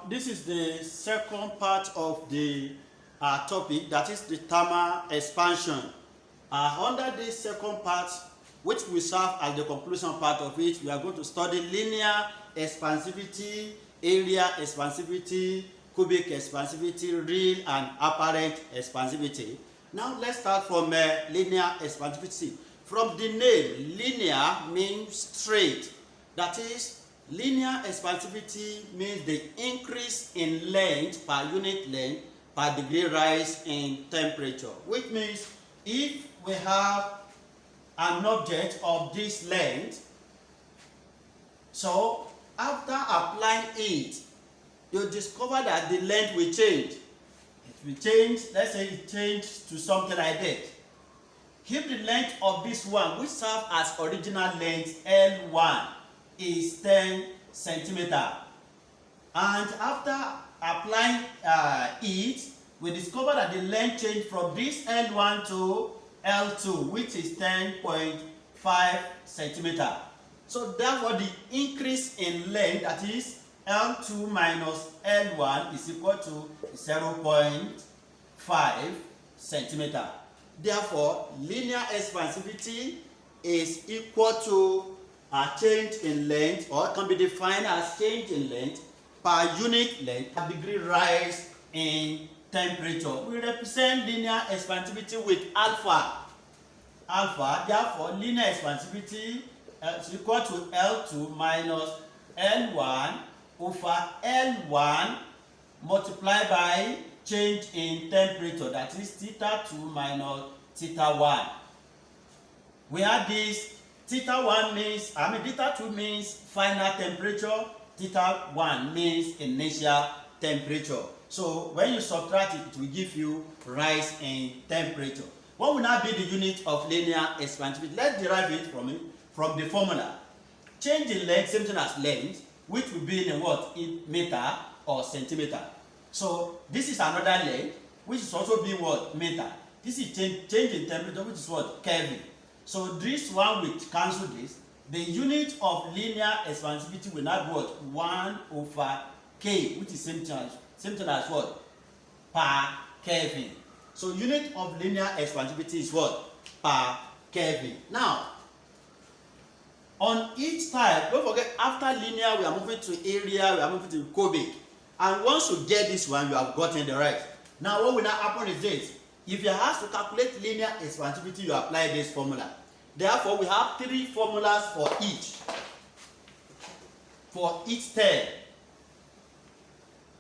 this is the second part of the topic, that is the thermal expansion. Under this second part, which will serve as the conclusion part of it, we are going to study linear expansivity, area expansivity, cubic expansivity, real and apparent expansivity. Now let's start from linear expansivity. From the name, linear means straight. That is, linear expansivity means the increase in length per unit length per degree rise in temperature, which means if we have an object of this length, so after applying it, you discover that the length will change. It will change, let's say it changed to something like that. If the length of this one, which serves as original length L1, is 10 centimeter, and after applying it, we discover that the length changed from this L1 to L2, which is 10.5 centimeter. So therefore, the increase in length, that is L2 minus L1, is equal to 0.5 centimeter. Therefore, linear expansivity is equal to a change in length, or can be defined as change in length per unit length per degree rise in temperature. We represent linear expansivity with alpha. Alpha, therefore, linear expansivity is equal to L2 minus L1 over L1 multiplied by change in temperature, that is theta 2 minus theta 1. Where this theta 1 means, theta 2 means final temperature, theta 1 means initial temperature. So when you subtract it, it will give you rise in temperature. What will now be the unit of linear expansivity? Let's derive it from the formula. Change in length, same thing as length, which will be in what? In meter or centimeter. So this is another length, which is also being what? Meter. This is change in temperature, which is what? Kelvin. So this one will cancel this. The unit of linear expansivity will now be what? 1 over K, which is same thing as what? Per Kelvin. So unit of linear expansivity is what? Per Kelvin. Now, on each type, don't forget, after linear, we are moving to area, we are moving to cubic. And once you get this one, you have gotten the rest. Now, what will now happen is this. If you have to calculate linear expansivity, you apply this formula. Therefore, we have 3 formulas for each term.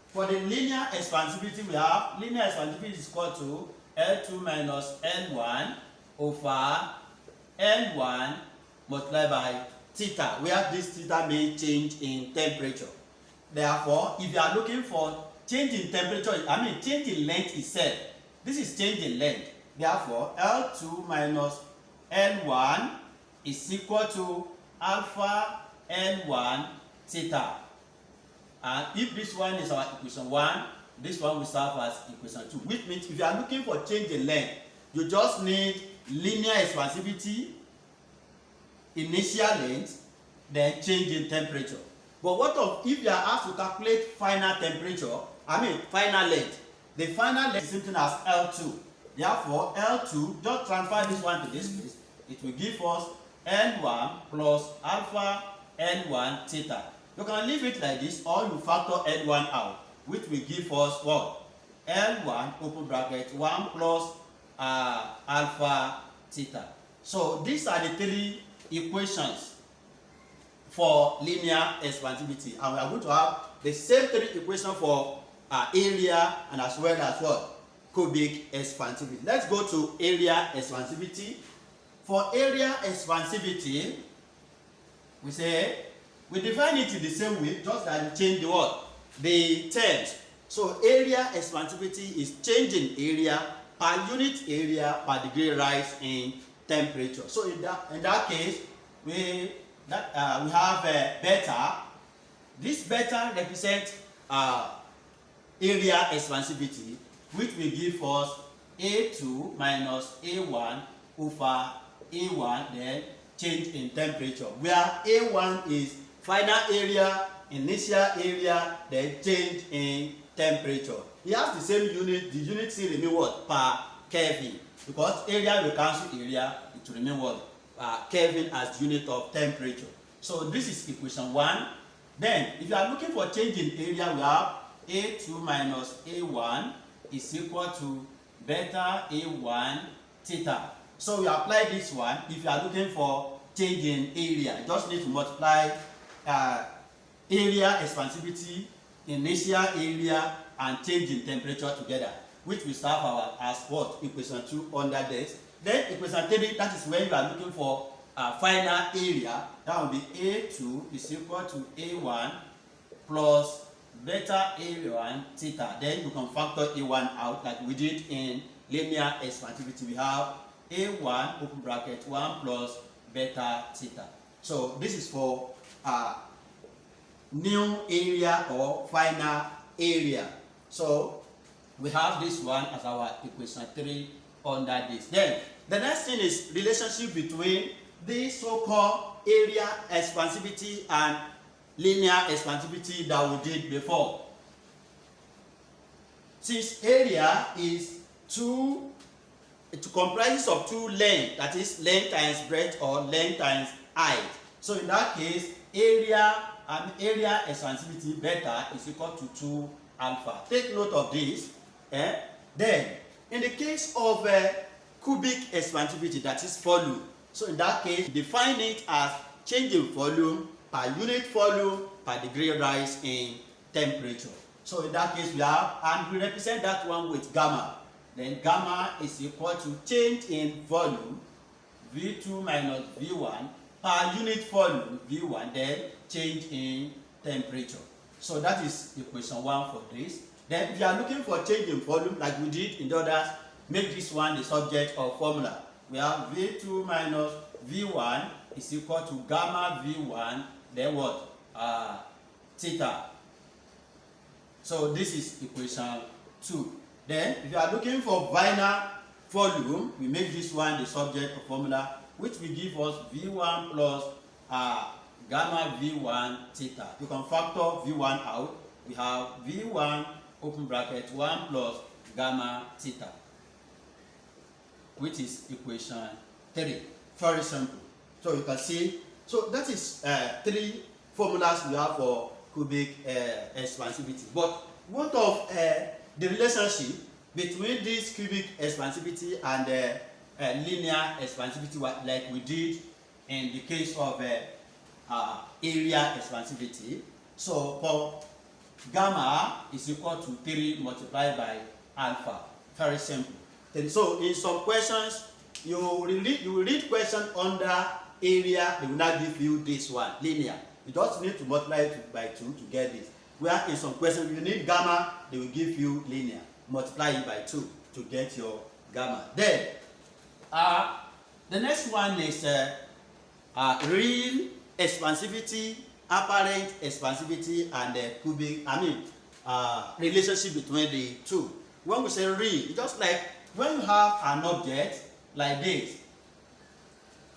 For the linear expansivity, we have linear expansivity is equal to L2 minus L1 over L1 multiplied by theta, where this theta means change in temperature. Therefore, if you are looking for change in temperature, change in length itself, this is change in length. Therefore, L2 minus L1 is equal to alpha L1 theta. And if this one is our equation 1, this one will serve as equation 2, which means if you are looking for change in length, you just need linear expansivity, initial length, then change in temperature. But what if you are asked to calculate final temperature, final length? The final length is something as L2. Therefore, L2, just transfer this one to this place. It will give us L1 plus alpha L1 theta. You can leave it like this, or you factor L1 out, which will give us what? L1 open bracket 1 plus alpha theta. So these are the 3 equations for linear expansivity, and we are going to have the same 3 equations for area and as well as what? Cubic expansivity. Let's go to area expansivity. For area expansivity, we define it in the same way, just that we change the word, the terms. So area expansivity is change in area per unit area per degree rise in temperature. So in that case, we have beta. This beta represents area expansivity, which will give us A2 minus A1 over A1, then change in temperature, where A1 is final area initial area, then change in temperature. It has the same unit. The unit still remain what? Per Kelvin. Because area will cancel area, it will remain what? Kelvin as unit of temperature. So this is equation 1. Then, if you are looking for change in area, we have A2 minus A1 is equal to beta A1 theta. So we apply this one. If you are looking for change in area, you just need to multiply area expansivity, initial area, and change in temperature together, which we serve as what? Equation 2 under this. Then equation 3, that is when you are looking for final area. That will be A2 is equal to A1 plus beta A1 theta. Then you can factor A1 out like we did in linear expansivity. We have A1 open bracket 1 plus beta theta. So this is for new area or final area. So we have this one as our equation 3 under this. Then the next thing is relationship between the so-called area expansivity and linear expansivity that we did before. Since area is it comprises of two lengths, that is length times breadth or length times height. So in that case, area expansivity beta is equal to 2 alpha. Take note of this. Then, in the case of cubic expansivity, that is volume. So in that case, define it as change in volume per unit volume per degree rise in temperature. So in that case, we have, and we represent that one with gamma. Then gamma is equal to change in volume, V2 minus V1, per unit volume, V1, then change in temperature. So that is equation 1 for this. Then if you are looking for change in volume, like we did in the others, make this one the subject of formula. We have V2 minus V1 is equal to gamma V1, then what? Theta. So this is equation 2. Then, if you are looking for final volume, we make this one the subject of formula, which will give us V1 plus gamma V1 theta. You can factor V1 out. We have V1 open bracket 1 plus gamma theta, which is equation 3. Very simple. So you can see, so that is 3 formulas we have for cubic expansivity. But what of the relationship between this cubic expansivity and linear expansivity, like we did in the case of area expansivity? So for gamma is equal to 3 multiplied by alpha. Very simple. So in some questions, you will read question under area, they will not give you this one, linear. You just need to multiply it by 2 to get this. Where in some questions, you need gamma, they will give you linear. Multiply it by 2 to get your gamma. Then, the next one is real expansivity, apparent expansivity, and cubic, relationship between the two. When we say real, just like when you have an object like this,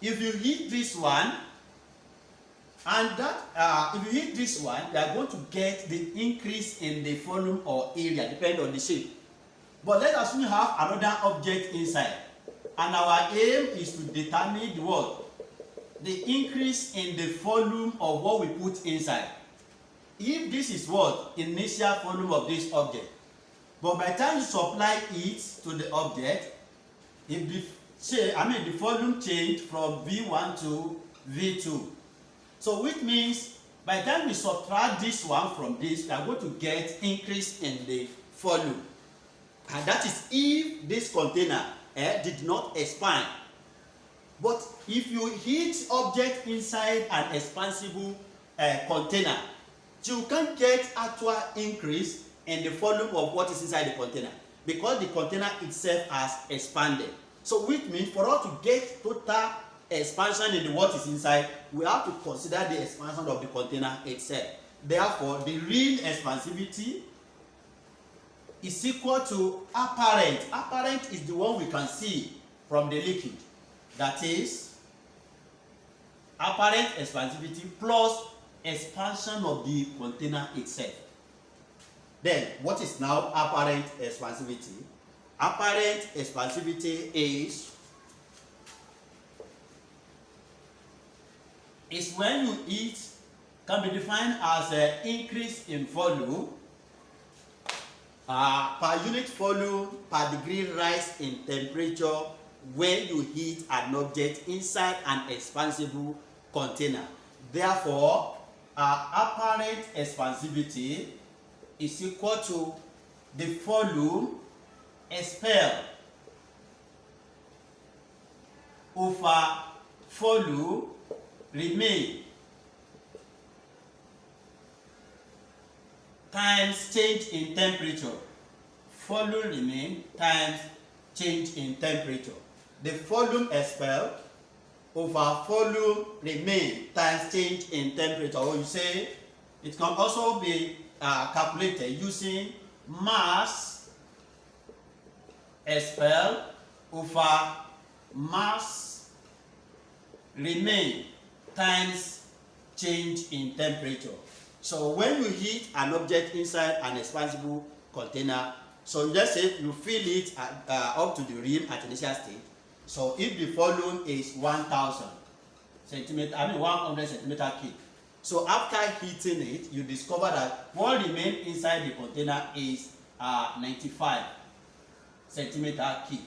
if you hit this one, and that if you hit this one, you are going to get the increase in the volume or area, depending on the shape. But let us assume you have another object inside, and our aim is to determine the what? The increase in the volume of what we put inside. If this is what? Initial volume of this object. But by the time you supply it to the object, if the volume changed from V1 to V2. So which means by the time we subtract this one from this, we are going to get increase in the volume. And that is if this container did not expand. But if you hit object inside an expansible container, you can't get actual increase in the volume of what is inside the container, because the container itself has expanded. So which means for us to get total expansion in the what is inside, we have to consider the expansion of the container itself. Therefore, the real expansivity is equal to apparent. Apparent is the one we can see from the liquid. That is apparent expansivity plus expansion of the container itself. Then, what is now apparent expansivity? Apparent expansivity is when you eat, can be defined as an increase in volume per unit volume per degree rise in temperature when you heat an object inside an expansible container. Therefore, apparent expansivity is equal to the volume expelled over volume remain times change in temperature. Volume remain times change in temperature. The volume expelled over volume remain times change in temperature. Or you say it can also be calculated using mass expelled over mass remain times change in temperature. So when you heat an object inside an expansible container, so let's say you fill it up to the rim at initial stage. So if the volume is 1,000 centimeter, 100 centimeter cube. So after heating it, you discover that what remains inside the container is 95 centimeter cube.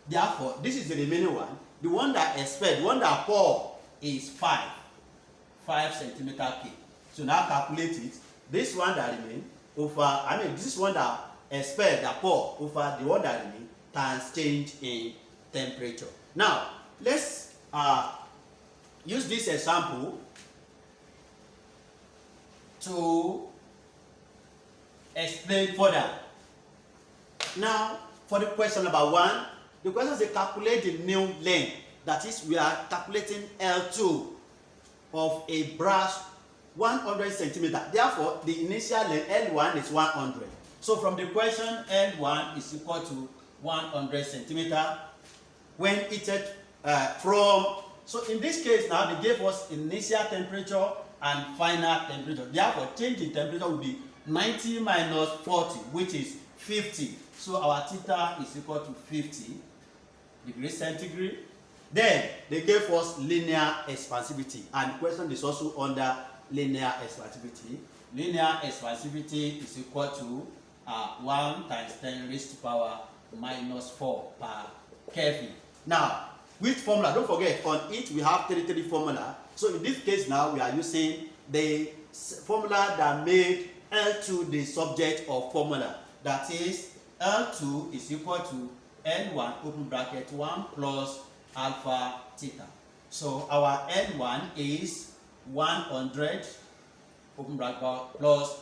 Therefore, this is the remaining one. The one that expelled, the one that poured is 5 centimeter cube. So now calculate it. This one that remains over, this one that expelled, that poured over the one that remains times change in temperature. Now, let's use this example to explain further. Now, for the question number 1, the question is calculate the new length. That is, we are calculating L2 of a brush 100 centimeter. Therefore, the initial length L1 is 100. So from the question, L1 is equal to 100 centimeter when heated so in this case now they gave us initial temperature and final temperature. Therefore, change in temperature will be 90 minus 40, which is 50. So our theta is equal to 50 degrees centigrade. Then they gave us linear expansivity, and the question is also under linear expansivity. Linear expansivity is equal to 1 times 10 raised to power minus 4 per Kelvin. Now, which formula? Don't forget, on it we have 33 formula. So in this case now we are using the formula that made L2 the subject of formula. That is, L2 is equal to N1 open bracket 1 plus alpha theta. So our N1 is 100 open bracket plus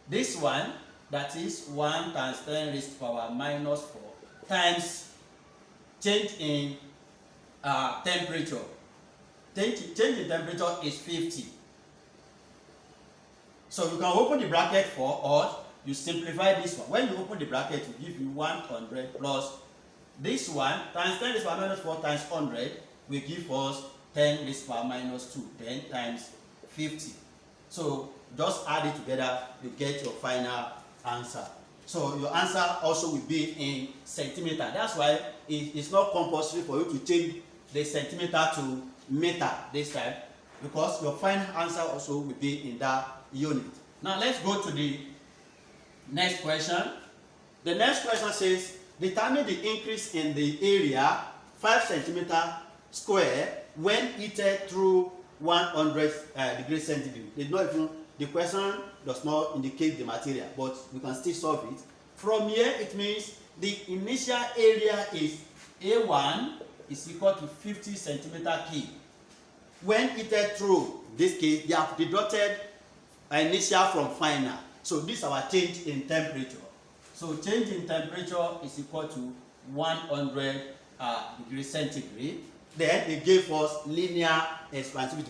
this one, that is 1 times 10 raised to power minus 4 times change in temperature. Change in temperature is 50. So you can open the bracket for, or you simplify this one. When you open the bracket, it will give you 100 plus this one times 10 raised to power minus 4 times 100 will give us 10 raised to power minus 2, 10 times 50. So just add it together, you get your final answer. So your answer also will be in centimeter. That's why it's not compulsory for you to change the centimeter to meter this time, because your final answer also will be in that unit. Now let's go to the next question. The next question says, determine the increase in the area 5 centimeter square when heated through 100 degrees centigrade. The question does not indicate the material, but we can still solve it. From here, it means the initial area is A1 is equal to 50 centimeter cube. When heated through, this case, they have deducted initial from final. So this is our change in temperature. So change in temperature is equal to 100 degrees centigrade. Then they gave us linear expansivity.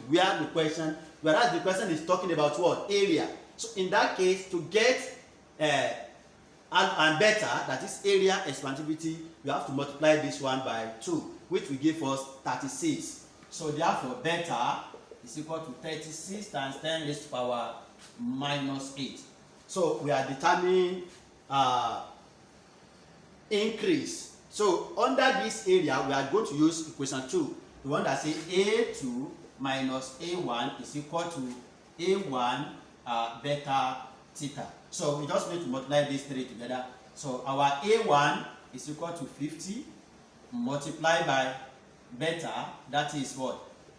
Whereas the question is talking about what? Area. So in that case, to get and better, that is area expansivity, you have to multiply this one by 2, which will give us 36. So therefore, beta is equal to 36 times 10 raised to power minus 8. So we are determining increase. So under this area, we are going to use equation 2. The one that says A2 minus A1 is equal to A1 beta theta. So we just need to multiply these three together. So our A1 is equal to 50 multiplied by beta, that is what?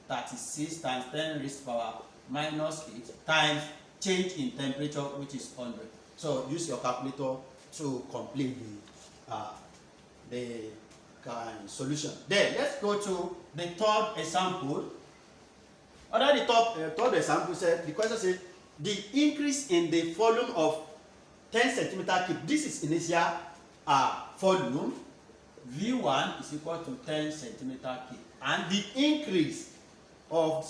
36 times 10 raised to power minus 8 times change in temperature, which is 100. So use your calculator to complete the solution. Then let's go to the third example. Under the third example, the question says the increase in the volume of 10 centimeter cube. This is initial volume. V1 is equal to 10 centimeter cube, and the increase of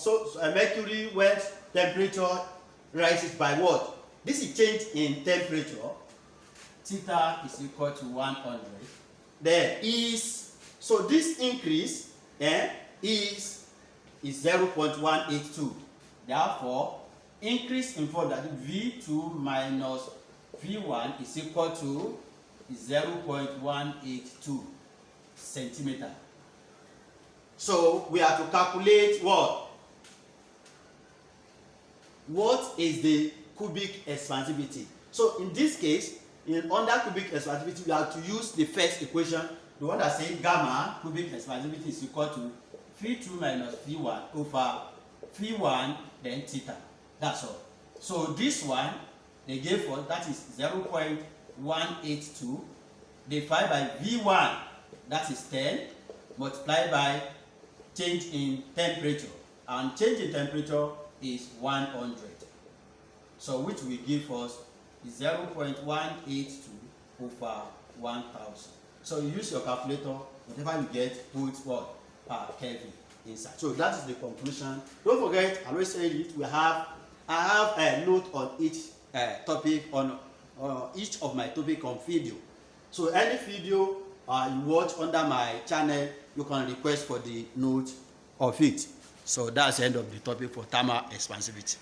mercury when temperature rises by what? This is change in temperature. Theta is equal to 100. There is, so this increase is 0.182. Therefore, increase in volume, that is V2 minus V1 is equal to 0.182 centimeter. So we have to calculate what? What is the cubic expansivity? So in this case, under cubic expansivity, we have to use the first equation, the one that says gamma cubic expansivity is equal to V2 minus V1 over V1 then theta. That's all. So this one they gave us, that is 0.182 divided by V1, that is 10, multiplied by change in temperature, and change in temperature is 100. So which will give us 0.182 over 1000. So you use your calculator, whatever you get, put what? Kelvin inside. So that is the conclusion. Don't forget, I always say it, I have a note on each topic, on each of my topic on video. So any video you watch under my channel, you can request for the note of it. So that's the end of the topic for thermal expansivity.